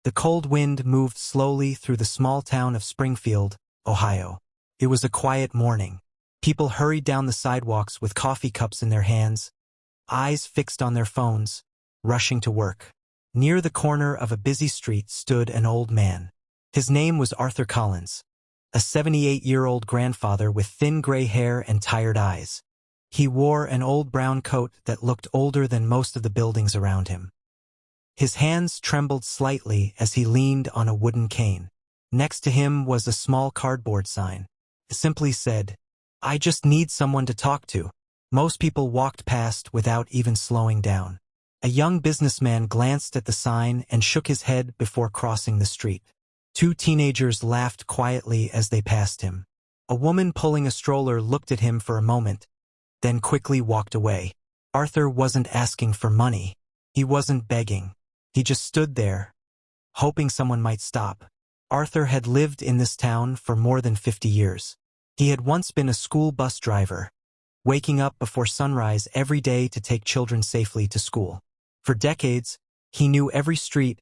The cold wind moved slowly through the small town of Springfield, Ohio. It was a quiet morning. People hurried down the sidewalks with coffee cups in their hands, eyes fixed on their phones, rushing to work. Near the corner of a busy street stood an old man. His name was Arthur Collins, a 78-year-old grandfather with thin gray hair and tired eyes. He wore an old brown coat that looked older than most of the buildings around him. His hands trembled slightly as he leaned on a wooden cane. Next to him was a small cardboard sign. It simply said, "I just need someone to talk to." Most people walked past without even slowing down. A young businessman glanced at the sign and shook his head before crossing the street. Two teenagers laughed quietly as they passed him. A woman pulling a stroller looked at him for a moment, then quickly walked away. Arthur wasn't asking for money. He wasn't begging. He just stood there, hoping someone might stop. Arthur had lived in this town for more than 50 years. He had once been a school bus driver, waking up before sunrise every day to take children safely to school. For decades, he knew every street,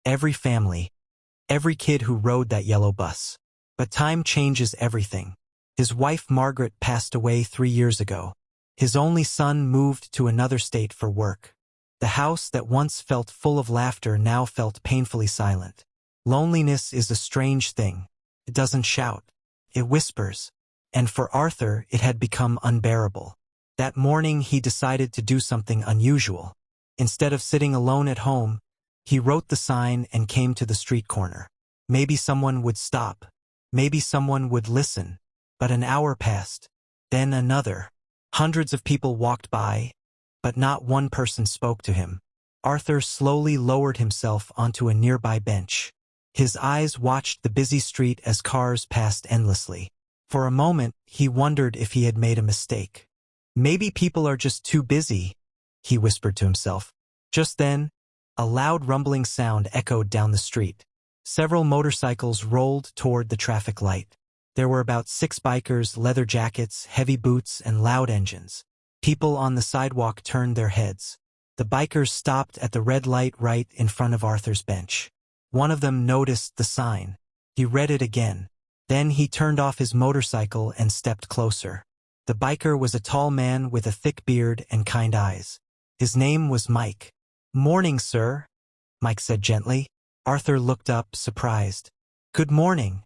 every family, every kid who rode that yellow bus. But time changes everything. His wife Margaret passed away 3 years ago. His only son moved to another state for work. The house that once felt full of laughter now felt painfully silent. Loneliness is a strange thing. It doesn't shout. It whispers. And for Arthur, it had become unbearable. That morning, he decided to do something unusual. Instead of sitting alone at home, he wrote the sign and came to the street corner. Maybe someone would stop. Maybe someone would listen. But an hour passed. Then another. Hundreds of people walked by, but not one person spoke to him. Arthur slowly lowered himself onto a nearby bench. His eyes watched the busy street as cars passed endlessly. For a moment, he wondered if he had made a mistake. Maybe people are just too busy, he whispered to himself. Just then, a loud rumbling sound echoed down the street. Several motorcycles rolled toward the traffic light. There were about 6 bikers, leather jackets, heavy boots, and loud engines. People on the sidewalk turned their heads. The bikers stopped at the red light right in front of Arthur's bench. One of them noticed the sign. He read it again. Then he turned off his motorcycle and stepped closer. The biker was a tall man with a thick beard and kind eyes. His name was Mike. "Morning, sir," Mike said gently. Arthur looked up, surprised. "Good morning,"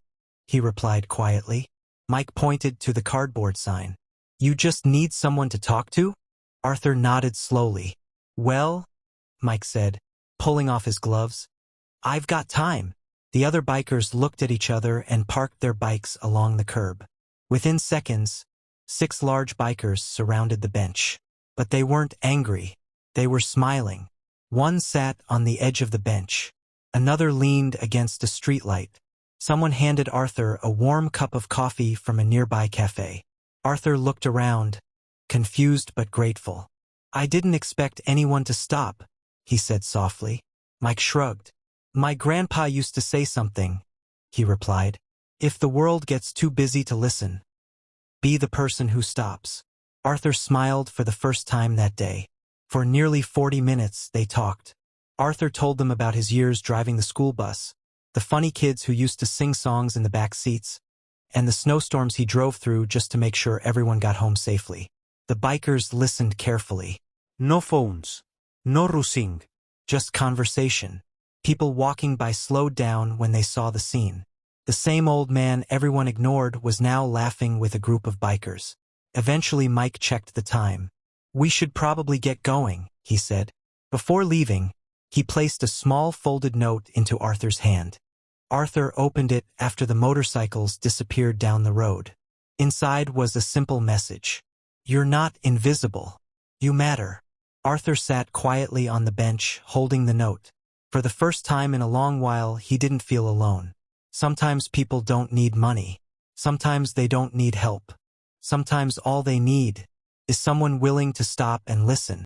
he replied quietly. Mike pointed to the cardboard sign. "You just need someone to talk to?" Arthur nodded slowly. "Well," Mike said, pulling off his gloves, "I've got time." The other bikers looked at each other and parked their bikes along the curb. Within seconds, 6 large bikers surrounded the bench. But they weren't angry. They were smiling. One sat on the edge of the bench. Another leaned against a streetlight. Someone handed Arthur a warm cup of coffee from a nearby cafe. Arthur looked around, confused but grateful. "I didn't expect anyone to stop," he said softly. Mike shrugged. "My grandpa used to say something," he replied. "If the world gets too busy to listen, be the person who stops." Arthur smiled for the first time that day. For nearly 40 minutes, they talked. Arthur told them about his years driving the school bus, the funny kids who used to sing songs in the back seats, and the snowstorms he drove through just to make sure everyone got home safely. The bikers listened carefully. No phones, no rushing, just conversation. People walking by slowed down when they saw the scene. The same old man everyone ignored was now laughing with a group of bikers. Eventually Mike checked the time. "We should probably get going," he said. Before leaving, he placed a small folded note into Arthur's hand. Arthur opened it after the motorcycles disappeared down the road. Inside was a simple message. "You're not invisible. You matter." Arthur sat quietly on the bench, holding the note. For the first time in a long while, he didn't feel alone. Sometimes people don't need money. Sometimes they don't need help. Sometimes all they need is someone willing to stop and listen.